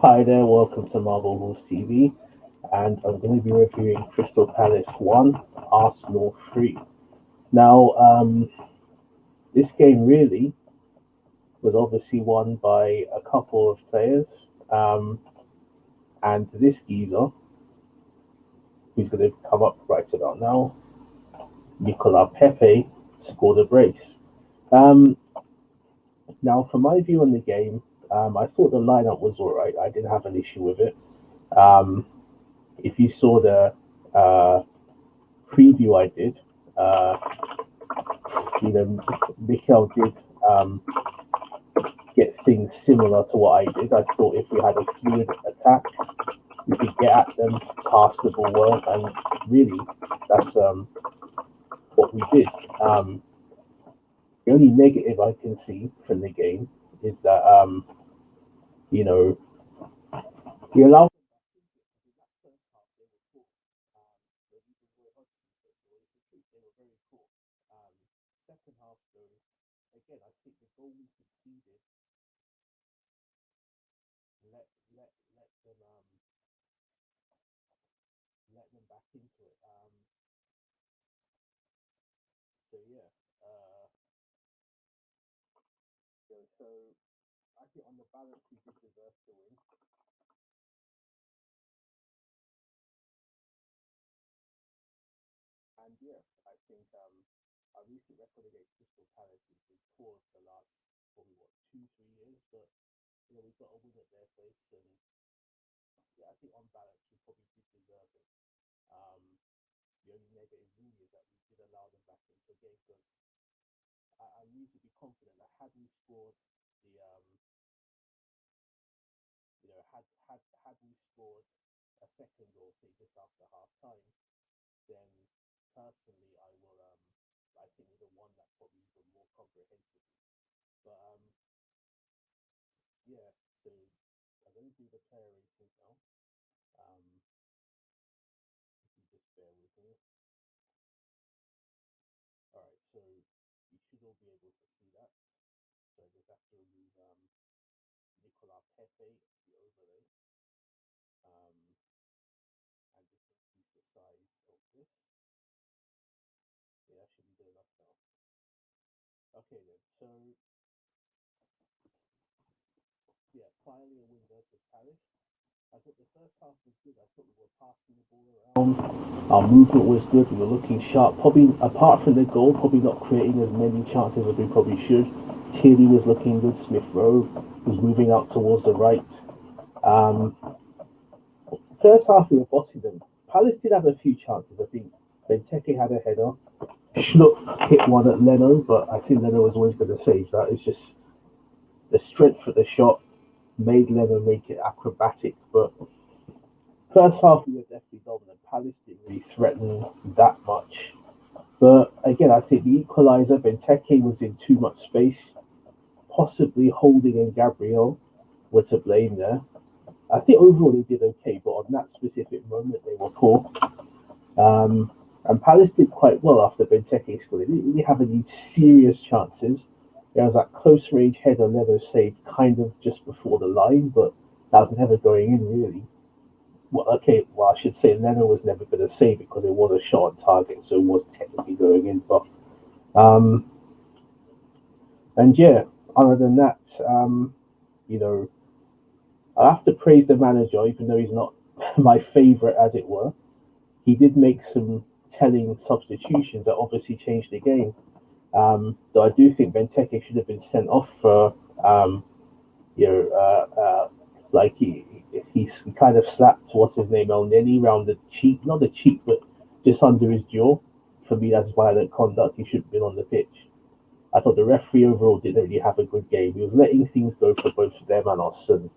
Hi there, welcome to Marble Wolves TV, and I'm going to be reviewing Crystal Palace 1, Arsenal 3. Now, this game really was obviously won by a couple of players, and this geezer, who's going to come up right about now, PEPE, scored a brace. Now, from my view on the game, I thought the lineup was alright. I didn't have an issue with it. If you saw the preview I did, uh, Mikel did get things similar to what I did. I thought if we had a fluid attack, we could get at them, pass the ball well, and really, that's what we did. The only negative I can see from the game is that you know we allowed. Second half, though, again, I think the goal we conceded let them back into it. So yeah, uh, so I think on the balance we did deserve to win. And yeah, I think our recent record against Crystal Palace has been poor for the last probably 2-3 years, but we got a win at their place, and yeah, I think on balance we probably did deserve it. Um, the only negative really is that we did allow them back into the game because I need to be confident that had we scored the had we scored a second goal, say just after half time, then personally I think we'd have won that probably even more comprehensively. But yeah, so I'm going to do the player ratings now. If you just bear with me. All right, so you should all be able to see that. So I just have to remove PEPE, the overlay, um, and just increase the size of this. Yeah, that should be good enough now. Okay then, so yeah, finally a win versus Paris. I thought the first half was good. I thought we were passing the ball around. Our movement was good. We were looking sharp. Probably apart from the goal, probably not creating as many chances as we probably should. Tierney was looking good. Smith Rowe was moving out towards the right. Um, First half we were bossing them. Palace did have a few chances. I think Benteke had a header. Schlupp hit one at Leno, but I think Leno was always going to save that. It's just the strength of the shot made Leno make it acrobatic. But first half we were definitely dominant. Palace didn't really threaten that much. But again, I think the equaliser, Benteke was in too much space. Possibly Holding and Gabriel were to blame there. I think overall they did okay, but on that specific moment they were poor. And Palace did quite well after Benteke scored. They didn't really have any serious chances. There was that close range header Leather saved kind of just before the line, but that was never going in really. Well, I should say Leno was never going to save it because it was a shot on target, so it was technically going in. But um, and yeah, other than that, you know, I have to praise the manager, even though he's not my favourite, as it were. He did make some telling substitutions that obviously changed the game. Though I do think Benteke should have been sent off for, you know, like he kind of slapped what's his name El Neni around the cheek, not the cheek, but just under his jaw. For me, that's violent conduct. He shouldn't have been on the pitch. I thought the referee overall didn't really have a good game. He was letting things go for both them and us. And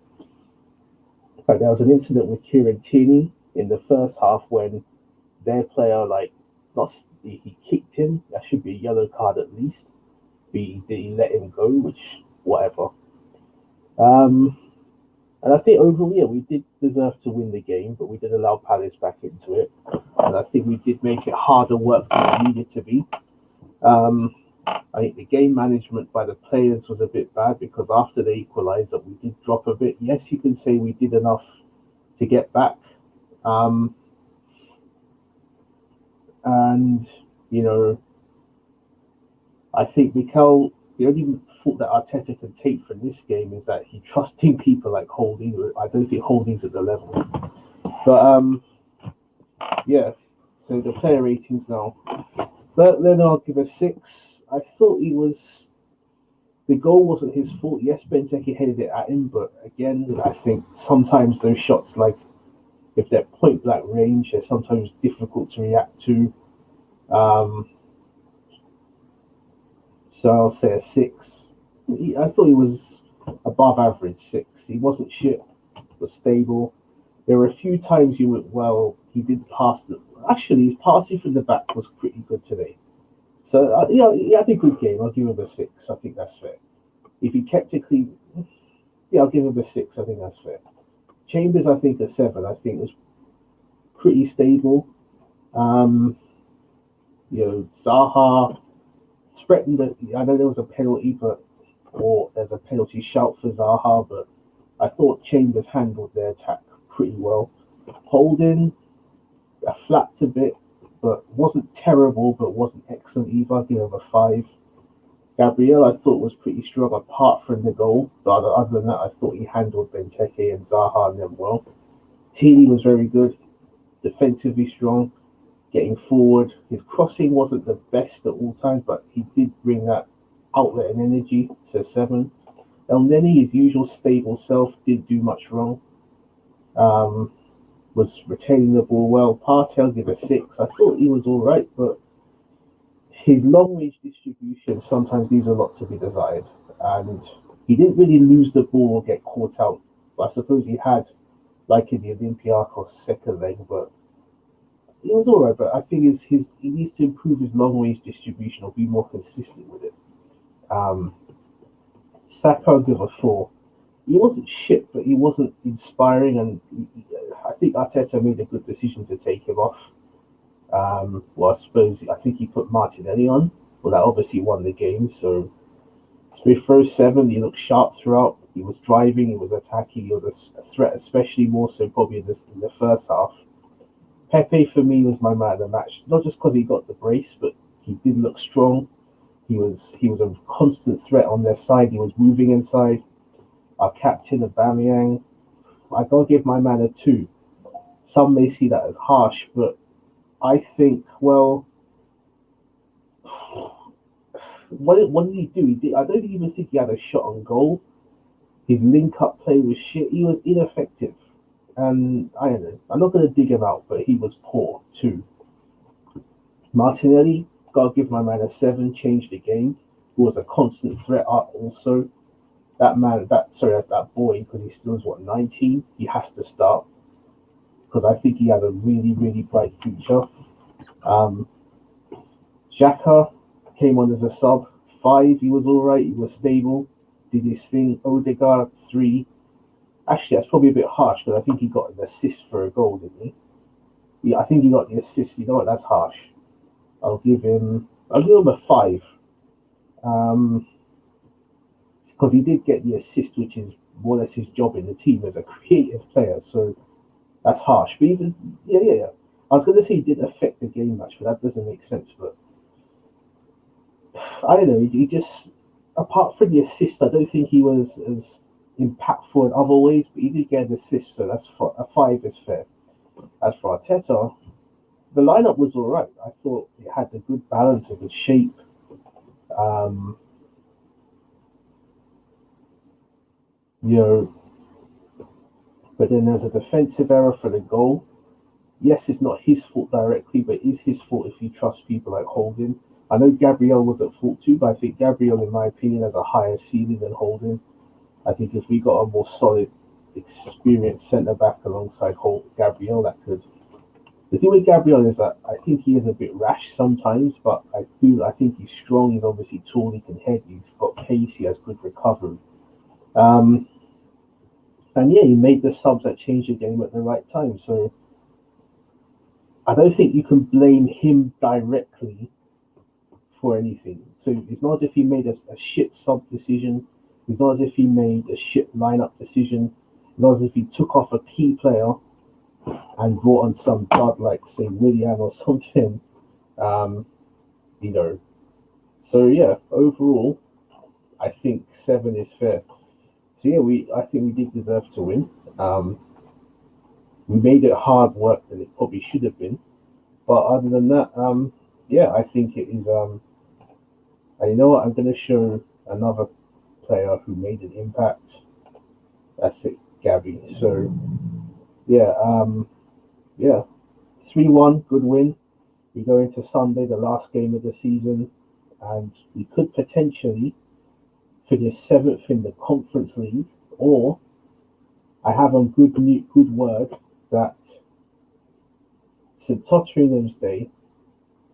in fact, there was an incident with Kieran Tierney in the first half when their player not he kicked him. That should be a yellow card at least. He let him go, which whatever. Um, and I think overall, yeah, we did deserve to win the game, but we did allow Palace back into it, and I think we did make it harder work than it needed to be. Um, I think the game management by the players was a bit bad because after they equalised, that we did drop a bit. Yes, you can say we did enough to get back, um, and you know, I think Mikel. The only fault that Arteta can take from this game is that he trusting people like Holding. I don't think Holding's at the level, but yeah. So the player ratings now. But then I'll give a 6. I thought he was the goal wasn't his fault. Yes, Benteke headed it at him, but again, I think sometimes those shots, like if they're point blank range, they're sometimes difficult to react to. Um, so I'll say a 6. I thought he was above average 6. He wasn't shit, but stable. There were a few times you went, well, he did pass. Actually, his passing from the back was pretty good today. So, yeah, he had a good game. I'll give him a 6. I think that's fair. If he kept it clean, yeah, I'll give him a 6. I think that's fair. Chambers, I think a 7. I think was pretty stable. Um, Zaha threatened it. I know there was a penalty, or there's a penalty shout for Zaha, but I thought Chambers handled their attack pretty well. Holding, flapped a bit, but wasn't terrible, but wasn't excellent either. I'll give him a 5. Gabriel, I thought was pretty strong apart from the goal. But other than that, I thought he handled Benteke and Zaha and them well. Tini was very good, defensively strong, getting forward. His crossing wasn't the best at all times, but he did bring that outlet and energy. So 7. El Neni, his usual stable self, didn't do much wrong. Was retaining the ball well. Partey, I'll give a 6. I thought he was all right, but his long range distribution sometimes leaves a lot to be desired. And he didn't really lose the ball or get caught out. But I suppose he had, like in the Olympiacos second leg, but he was all right. But I think he needs to improve his long range distribution or be more consistent with it. Um, Saka, I'll give a 4. He wasn't shit, but he wasn't inspiring, and I think Arteta made a good decision to take him off. Well, I think he put Martinelli on. Well, that obviously won the game. So Smith Rowe 7. He looked sharp throughout. He was driving. He was attacking. He was a threat, especially more so probably in the first half. Pepe for me was my man of the match, not just because he got the brace, but he did look strong. He was a constant threat on their side. He was moving inside. Our captain, Aubameyang, I gotta give my man a 2. Some may see that as harsh, but I think, well, what did he do? I don't even think he had a shot on goal. His link-up play was shit. He was ineffective. And I don't know. I'm not going to dig him out, but he was poor too. Martinelli, gotta give my man a 7. Changed the game. He was a constant threat also. That man, that's that boy, because he still is 19. He has to start because I think he has a really, really bright future. Xhaka came on as a sub. 5, he was all right. He was stable. Did his thing. Odegaard 3. Actually, that's probably a bit harsh because I think he got an assist for a goal, didn't he? Yeah, I think he got the assist. You know what? That's harsh. I'll give him a 5. Because he did get the assist, which is more or less his job in the team as a creative player. So that's harsh. But even yeah. I was going to say he didn't affect the game much, but that doesn't make sense. But I don't know. He just, apart from the assist, I don't think he was as impactful in other ways. But he did get an assist, so that's a 5 is fair. As for Arteta, the lineup was all right. I thought it had a good balance, a good shape. You know, but then there's a defensive error for the goal. Yes, it's not his fault directly, but it is his fault if you trust people like Holding. I know Gabriel was at fault too, but I think Gabriel, in my opinion, has a higher ceiling than Holding. I think if we got a more solid, experienced centre back alongside Gabriel, that could. The thing with Gabriel is that I think he is a bit rash sometimes, but I think he's strong. He's obviously tall. He can head. He's got pace. He has good recovery. And yeah, he made the subs that changed the game at the right time. So I don't think you can blame him directly for anything. So it's not as if he made a shit sub decision. It's not as if he made a shit lineup decision. It's not as if he took off a key player and brought on some dud like, say, Willian or something. Um, you know. So yeah, overall, I think 7 is fair. So yeah, I think we did deserve to win. We made it hard work than it probably should have been. But other than that, yeah, I think it is. And you know what? I'm going to show another player who made an impact. That's it, GABI. So yeah, yeah, 3-1, good win. We go into Sunday, the last game of the season, and we could potentially finish 7th in the Conference League, or I have on good word that St Totteringham's Day,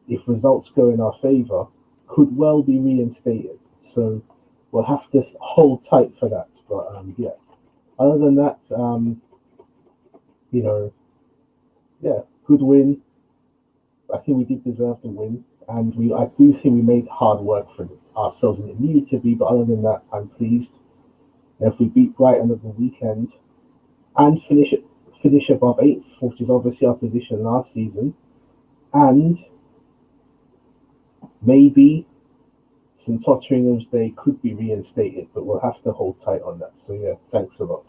if results go in our favour, could well be reinstated. So we'll have to hold tight for that. But yeah, other than that, you know, yeah, good win. I think we did deserve the win, and I do think we made hard work for ourselves, and it needed to be. But other than that, I'm pleased. And if we beat Brighton at the weekend and finish above 8th, which is obviously our position last season, and maybe St Totteringham's Day could be reinstated, but we'll have to hold tight on that. So yeah, thanks a lot.